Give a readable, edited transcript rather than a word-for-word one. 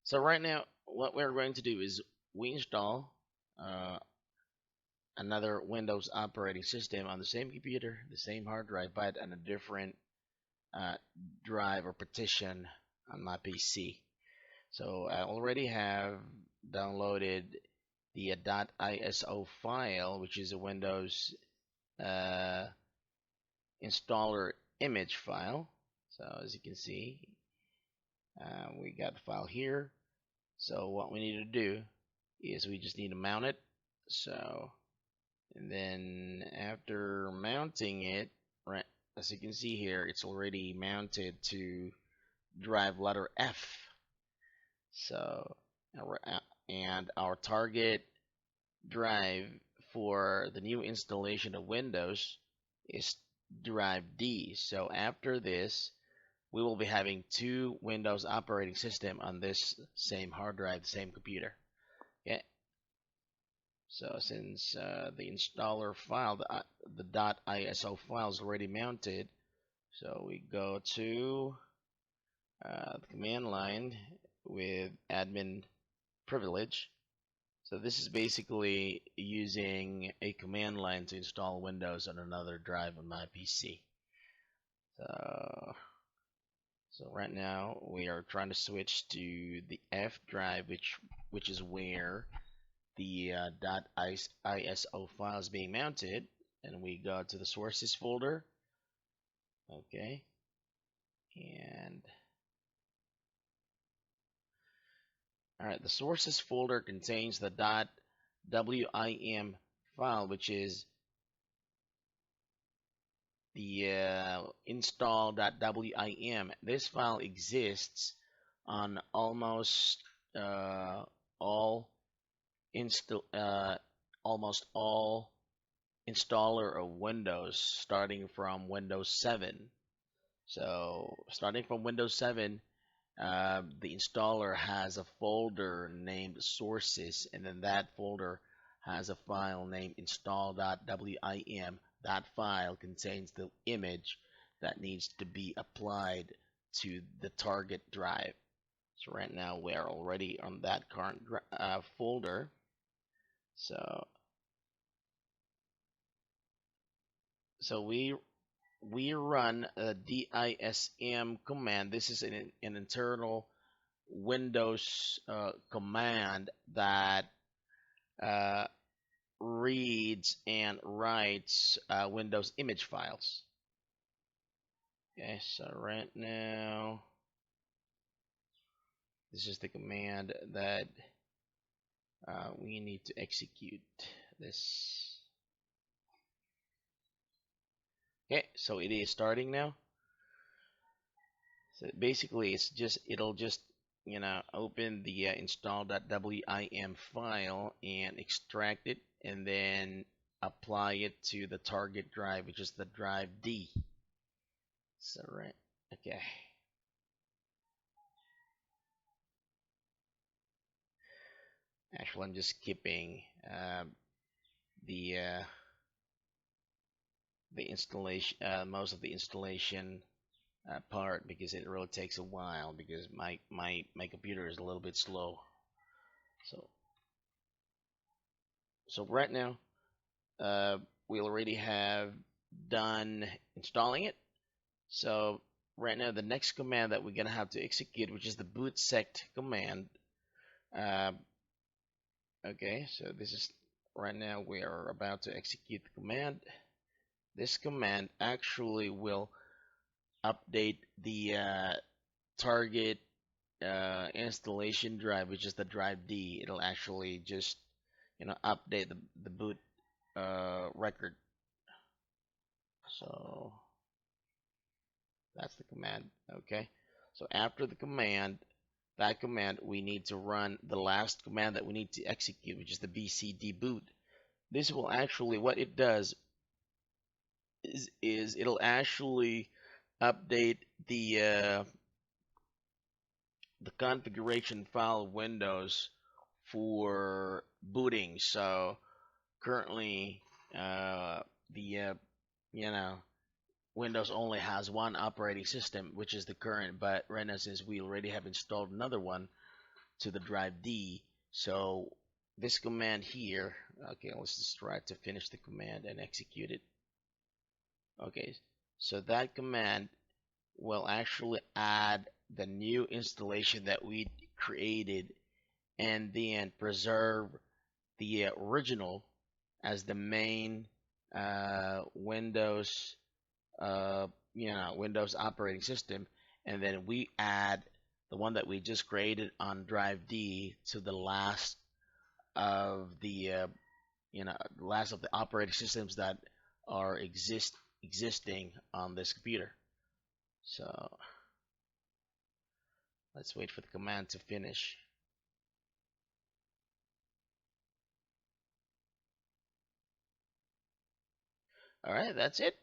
So right now, what we're going to do is we install uh, another Windows operating system on the same computer, the same hard drive, but on a different uh, drive or partition on my PC. So I already have downloaded the .iso file, which is a Windows uh, installer image file. So as you can see, we got the file here. So what we need to do is we just need to mount it. So, and then after mounting it, right, as you can see here, it's already mounted to drive letter F. So, and our target drive for the new installation of Windows is drive D. So after this, we will be having two Windows operating system on this same hard drive, the same computer. Okay. So since the installer file, the .iso file is already mounted, so we go to the command line with admin privilege. So this is basically using a command line to install Windows on another drive on my PC. So right now we are trying to switch to the F drive, which is where the .iso file is being mounted, and we go to the sources folder. Okay, and all right, the sources folder contains the .wim file, which is the install.wim. This file exists on almost all install almost all installer of Windows, starting from Windows 7. So starting from Windows 7, the installer has a folder named sources, and then that folder has a file named install.wim. That file contains the image that needs to be applied to the target drive. So right now we are already on that current folder. So we run a dism command. This is an internal Windows command that uh, reads and writes Windows image files. Okay, so right now, this is the command that we need to execute this. Okay, so it is starting now. So basically, it'll just open the install.wim file and extract it, and then apply it to the target drive, which is the drive D. So right, okay. Actually, I'm just skipping the uh, the installation, most of the installation part, because it really takes a while, because my computer is a little bit slow. So right now, uh, we already have done installing it. So right now, the next command that we're gonna have to execute, which is the bootsect command. Uh, okay, so this is right now we are about to execute the command. This command actually will update the target installation drive, which is the drive D. It'll actually just update the boot record. So that's the command. Okay, so after the command, that command, we need to run the last command that we need to execute, which is the bcd boot. This will actually, what it does is it'll actually update the configuration file of Windows for booting. So currently, the you know Windows only has one operating system, which is the current. But right now, since we already have installed another one, to the drive D. So this command here, okay, let's just try to finish the command and execute it. Okay, so that command will actually add the new installation that we created and then preserve the original as the main Windows Windows operating system, and then we add the one that we just created on drive D to the last of the last of the operating systems that are existing on this computer. So let's wait for the command to finish. All right, that's it.